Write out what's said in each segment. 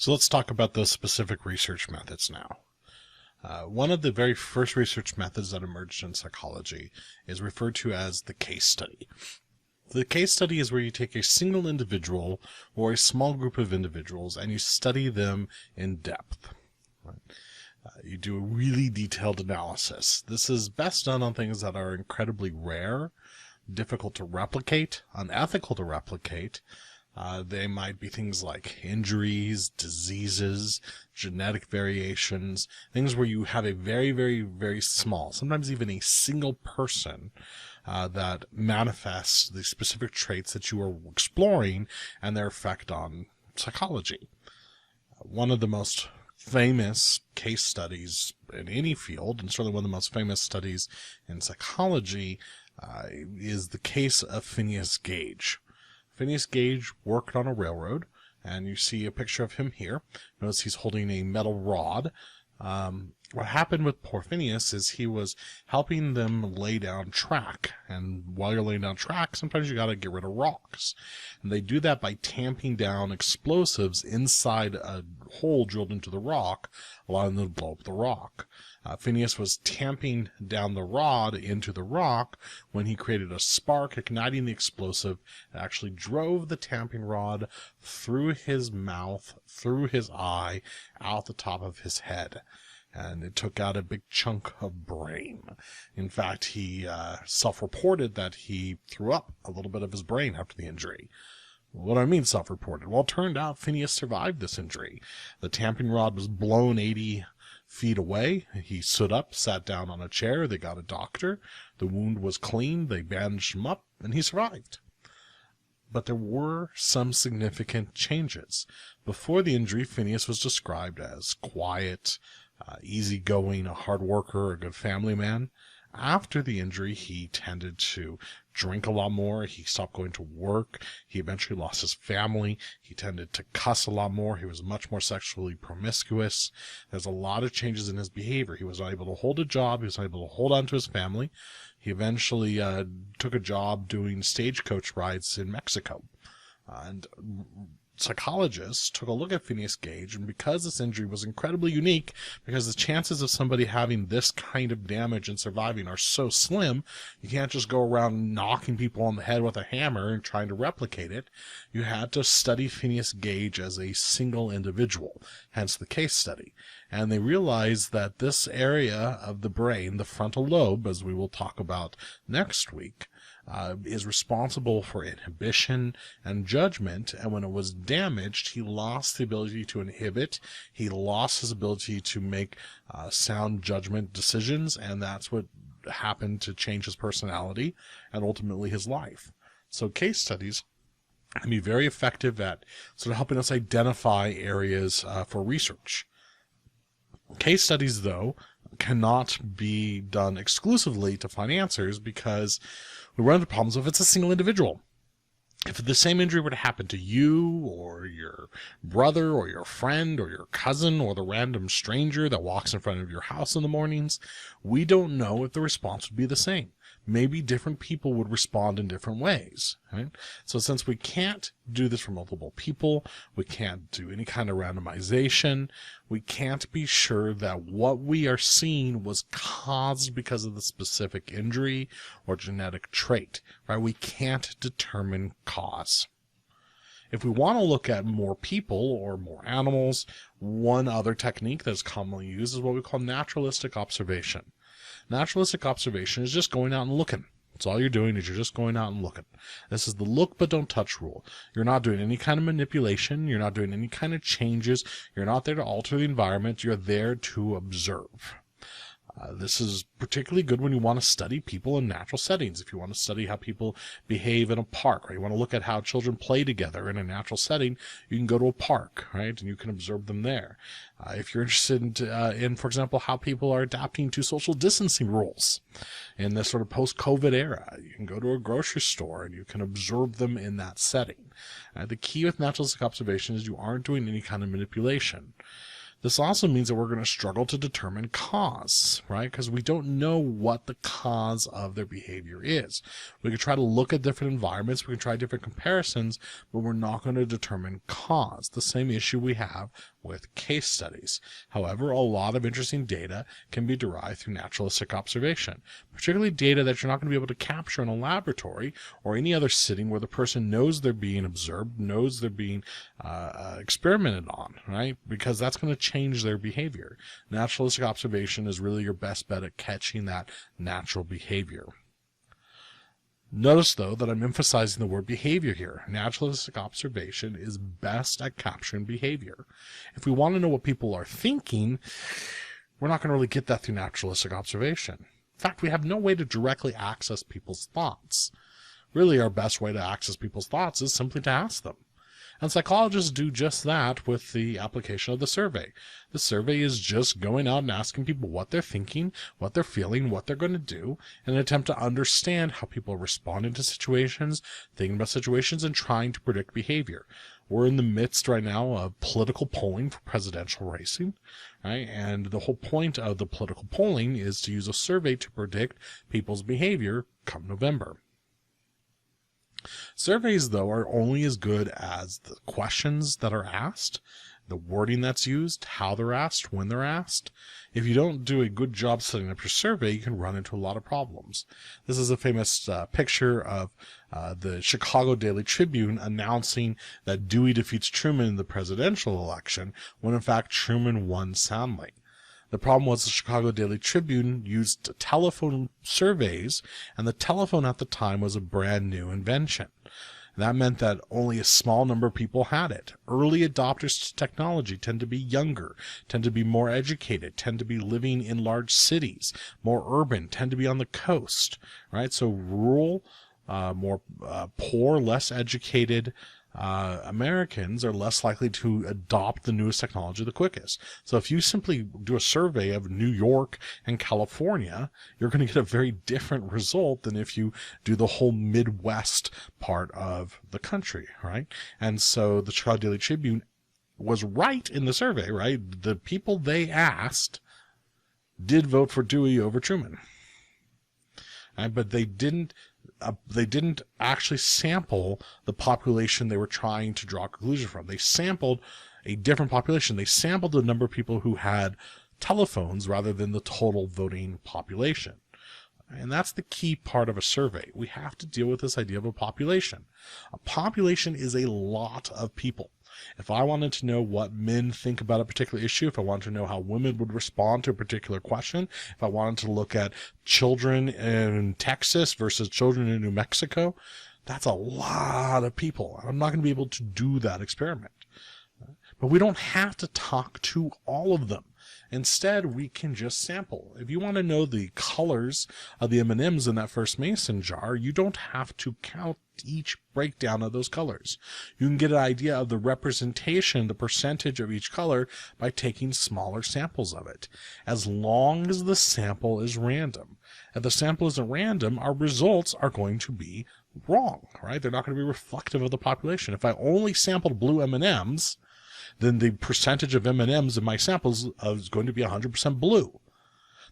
So let's talk about those specific research methods now. One of the very first research methods that emerged in psychology is referred to as the case study. The case study is where you take a single individual or a small group of individuals and you study them in depth. Right? You do a really detailed analysis. This is best done on things that are incredibly rare, difficult to replicate, unethical to replicate. They might be things like injuries, diseases, genetic variations, things where you have a very, very, very small, sometimes even a single person that manifests the specific traits that you are exploring and their effect on psychology. One of the most famous case studies in any field, and certainly one of the most famous studies in psychology, is the case of Phineas Gage. Phineas Gage worked on a railroad, and you see a picture of him here. Notice he's holding a metal rod. What happened with poor Phineas is he was helping them lay down track, and while you're laying down track, sometimes you got to get rid of rocks. And they do that by tamping down explosives inside a hole drilled into the rock, allowing them to blow up the rock. Phineas was tamping down the rod into the rock when he created a spark, igniting the explosive. It actually drove the tamping rod through his mouth, through his eye, out the top of his head. And it took out a big chunk of brain. In fact, he self-reported that he threw up a little bit of his brain after the injury. What do I mean self-reported? Well, it turned out Phineas survived this injury. The tamping rod was blown 80 feet away. He stood up, sat down on a chair. They got a doctor. The wound was clean. They bandaged him up, and he survived. But there were some significant changes. Before the injury, Phineas was described as quiet, easygoing, a hard worker, a good family man. After the injury, he tended to drink a lot more. He stopped going to work. He eventually lost his family. He tended to cuss a lot more. He was much more sexually promiscuous. There's a lot of changes in his behavior. He was not able to hold a job. He was not able to hold on to his family. He eventually took a job doing stagecoach rides in Mexico. And psychologists took a look at Phineas Gage, and because this injury was incredibly unique, because the chances of somebody having this kind of damage and surviving are so slim, you can't just go around knocking people on the head with a hammer and trying to replicate it. You had to study Phineas Gage as a single individual, hence the case study. And they realized that this area of the brain, the frontal lobe, as we will talk about next week, is responsible for inhibition and judgment, and when it was damaged, he lost the ability to inhibit, he lost his ability to make sound judgment decisions, and that's what happened to change his personality and ultimately his life. So case studies can be very effective at sort of helping us identify areas for research. Case studies, though, cannot be done exclusively to find answers because we run into problems if it's a single individual. If the same injury were to happen to you or your brother or your friend or your cousin or the random stranger that walks in front of your house in the mornings, we don't know if the response would be the same. Maybe different people would respond in different ways, right? So since we can't do this for multiple people, we can't do any kind of randomization, we can't be sure that what we are seeing was caused because of the specific injury or genetic trait, right? We can't determine cause. If we want to look at more people or more animals, one other technique that's commonly used is what we call naturalistic observation. Naturalistic observation is just going out and looking. That's all you're doing is you're just going out and looking. This is the look but don't touch rule. You're not doing any kind of manipulation. You're not doing any kind of changes. You're not there to alter the environment. You're there to observe. This is particularly good when you want to study people in natural settings. If you want to study how people behave in a park, or you want to look at how children play together in a natural setting, you can go to a park, right? And you can observe them there. If you're interested in, for example, how people are adapting to social distancing rules in this sort of post-COVID era, you can go to a grocery store and you can observe them in that setting. The key with naturalistic observation is you aren't doing any kind of manipulation. This also means that we're going to struggle to determine cause, right? Because we don't know what the cause of their behavior is. We can try to look at different environments, we can try different comparisons, but we're not going to determine cause. The same issue we have with case studies. However, a lot of interesting data can be derived through naturalistic observation, particularly data that you're not going to be able to capture in a laboratory or any other setting where the person knows they're being observed, knows they're being experimented on, right? Because that's going to change their behavior. Naturalistic observation is really your best bet at catching that natural behavior. Notice, though, that I'm emphasizing the word behavior here. Naturalistic observation is best at capturing behavior. If we want to know what people are thinking, we're not going to really get that through naturalistic observation. In fact, we have no way to directly access people's thoughts. Really, our best way to access people's thoughts is simply to ask them. And psychologists do just that with the application of the survey. The survey is just going out and asking people what they're thinking, what they're feeling, what they're going to do, in an attempt to understand how people are responding to situations, thinking about situations, and trying to predict behavior. We're in the midst right now of political polling for presidential racing, right? And the whole point of the political polling is to use a survey to predict people's behavior come November. Surveys, though, are only as good as the questions that are asked, the wording that's used, how they're asked, when they're asked. If you don't do a good job setting up your survey, you can run into a lot of problems. This is a famous picture of the Chicago Daily Tribune announcing that Dewey defeats Truman in the presidential election, when in fact Truman won soundly. The problem was the Chicago Daily Tribune used telephone surveys, and the telephone at the time was a brand new invention. That meant that only a small number of people had it. Early adopters to technology tend to be younger, tend to be more educated, tend to be living in large cities, more urban, tend to be on the coast, right? So rural, more poor, less educated Americans are less likely to adopt the newest technology the quickest. So if you simply do a survey of New York and California, you're going to get a very different result than if you do the whole Midwest part of the country, right? And so the Chicago Daily Tribune was right in the survey, right? The people they asked did vote for Dewey over Truman. But they didn't actually sample the population they were trying to draw a conclusion from. They sampled a different population. They sampled the number of people who had telephones rather than the total voting population. And that's the key part of a survey. We have to deal with this idea of a population. A population is a lot of people. If I wanted to know what men think about a particular issue, if I wanted to know how women would respond to a particular question, if I wanted to look at children in Texas versus children in New Mexico, that's a lot of people. I'm not going to be able to do that experiment. But we don't have to talk to all of them. Instead, we can just sample. If you want to know the colors of the M&Ms in that first mason jar, you don't have to count each breakdown of those colors. You can get an idea of the representation, the percentage of each color, by taking smaller samples of it, as long as the sample is random. If the sample isn't random, our results are going to be wrong, right? They're not going to be reflective of the population. If I only sampled blue M&Ms, then the percentage of M&Ms in my samples is going to be 100% blue.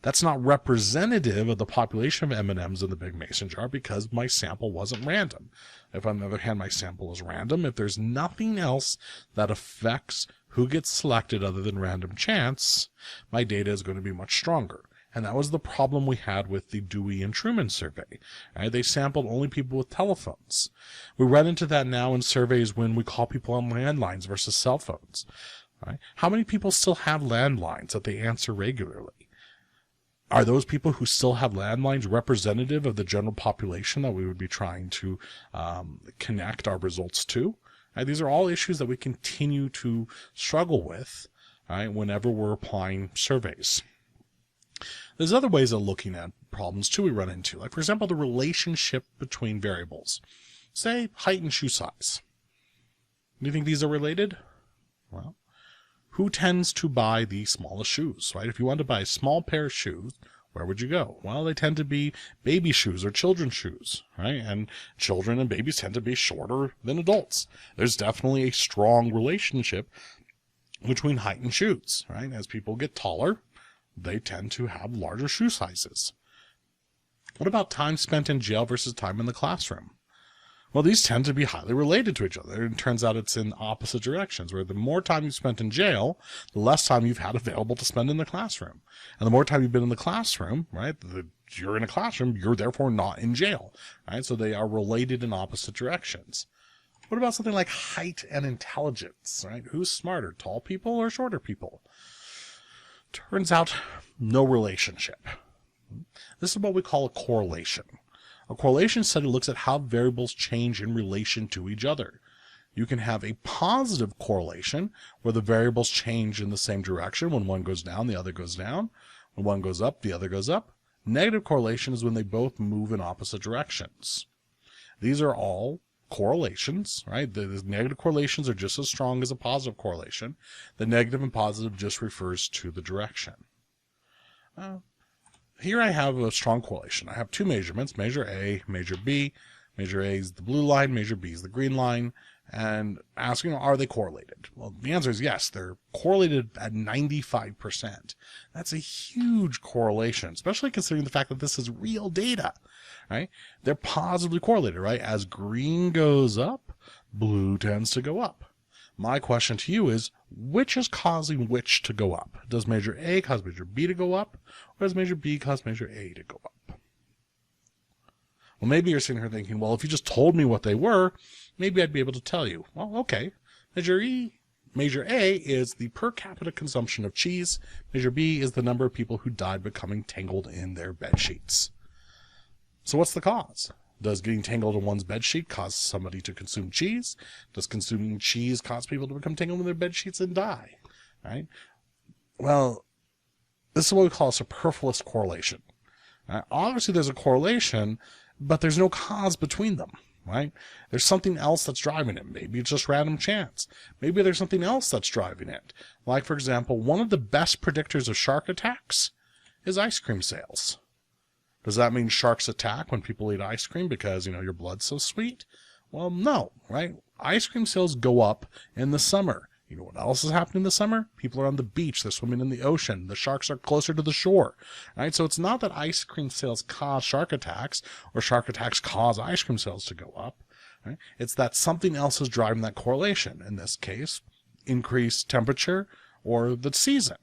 That's not representative of the population of M&Ms in the big mason jar because my sample wasn't random. If on the other hand my sample is random, if there's nothing else that affects who gets selected other than random chance, my data is going to be much stronger. And that was the problem we had with the Dewey and Truman survey. Right? They sampled only people with telephones. We run into that now in surveys when we call people on landlines versus cell phones. Right? How many people still have landlines that they answer regularly? Are those people who still have landlines representative of the general population that we would be trying to connect our results to? Right? These are all issues that we continue to struggle with, right, whenever we're applying surveys. There's other ways of looking at problems too we run into. Like, for example, the relationship between variables. Say height and shoe size. Do you think these are related? Well, who tends to buy the smallest shoes, right? If you want to buy a small pair of shoes, where would you go? Well, they tend to be baby shoes or children's shoes, right? And children and babies tend to be shorter than adults. There's definitely a strong relationship between height and shoes, right? As people get taller, they tend to have larger shoe sizes. What about time spent in jail versus time in the classroom? Well, these tend to be highly related to each other. It turns out it's in opposite directions, where the more time you've spent in jail, the less time you've had available to spend in the classroom. And the more time you've been in the classroom, right, you're in a classroom, you're therefore not in jail, right? So they are related in opposite directions. What about something like height and intelligence, right? Who's smarter, tall people or shorter people? Turns out, no relationship. This is what we call a correlation. A correlation study looks at how variables change in relation to each other. You can have a positive correlation where the variables change in the same direction. When one goes down, the other goes down. When one goes up, the other goes up. Negative correlation is when they both move in opposite directions. These are all correlations, right? The negative correlations are just as strong as a positive correlation. The negative and positive just refers to the direction. Here I have a strong correlation. I have two measurements, measure A, measure B. Measure A is the blue line, measure B is the green line, and asking, are they correlated? Well, the answer is yes, they're correlated at 95%. That's a huge correlation, especially considering the fact that this is real data, right? They're positively correlated, right? As green goes up, blue tends to go up. My question to you is, which is causing which to go up? Does measure A cause measure B to go up, or does measure B cause measure A to go up? Well, maybe you're sitting here thinking, well, if you just told me what they were, maybe I'd be able to tell you. Well, okay. Measure A is the per capita consumption of cheese. Measure B is the number of people who died becoming tangled in their bed sheets. So what's the cause? Does getting tangled in one's bed sheet cause somebody to consume cheese? Does consuming cheese cause people to become tangled in their bed sheets and die? Right? Well, this is what we call a superfluous correlation. Obviously, there's a correlation, but there's no cause between them. Right? There's something else that's driving it. Maybe it's just random chance. Maybe there's something else that's driving it. Like, for example, one of the best predictors of shark attacks is ice cream sales. Does that mean sharks attack when people eat ice cream because, your blood's so sweet? Well, no, right? Ice cream sales go up in the summer. You know what else is happening in the summer? People are on the beach. They're swimming in the ocean. The sharks are closer to the shore, right? So it's not that ice cream sales cause shark attacks or shark attacks cause ice cream sales to go up, right? It's that something else is driving that correlation. In this case, increased temperature or the season.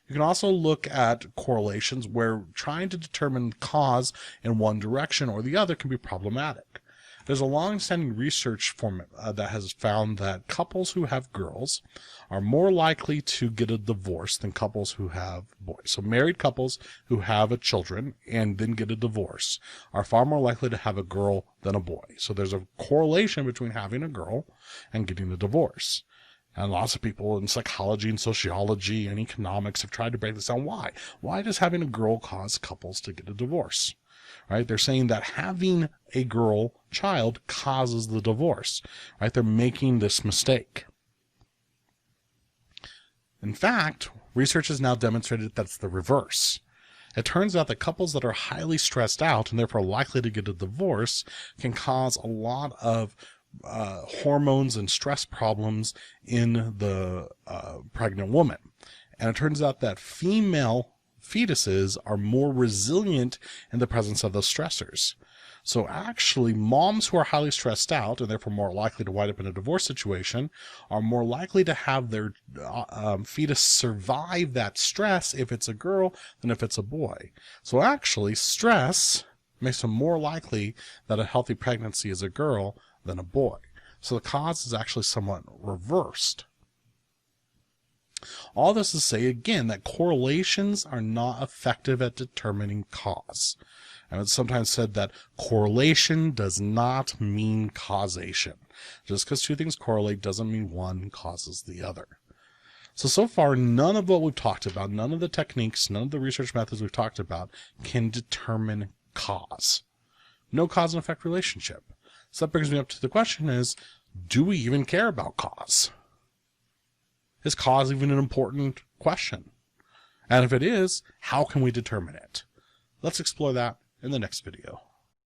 You can also look at correlations where trying to determine cause in one direction or the other can be problematic. There's a long-standing research that has found that couples who have girls are more likely to get a divorce than couples who have boys. So married couples who have children and then get a divorce are far more likely to have a girl than a boy. So there's a correlation between having a girl and getting a divorce. And lots of people in psychology and sociology and economics have tried to break this down. Why? Why does having a girl cause couples to get a divorce? Right? They're saying that having a girl child causes the divorce. Right? They're making this mistake. In fact, research has now demonstrated that's the reverse. It turns out that couples that are highly stressed out and therefore likely to get a divorce can cause a lot of hormones and stress problems in the pregnant woman. And it turns out that female fetuses are more resilient in the presence of those stressors. So actually, moms who are highly stressed out and therefore more likely to wind up in a divorce situation are more likely to have their fetus survive that stress if it's a girl than if it's a boy. So actually, stress makes them more likely that a healthy pregnancy is a girl than a boy. So the cause is actually somewhat reversed. All this to say, again, that correlations are not effective at determining cause. And it's sometimes said that correlation does not mean causation. Just because two things correlate doesn't mean one causes the other. So far, none of what we've talked about, none of the techniques, none of the research methods we've talked about can determine cause. No cause and effect relationship. So that brings me up to the question is, do we even care about cause? Is cause even an important question? And if it is, how can we determine it? Let's explore that in the next video.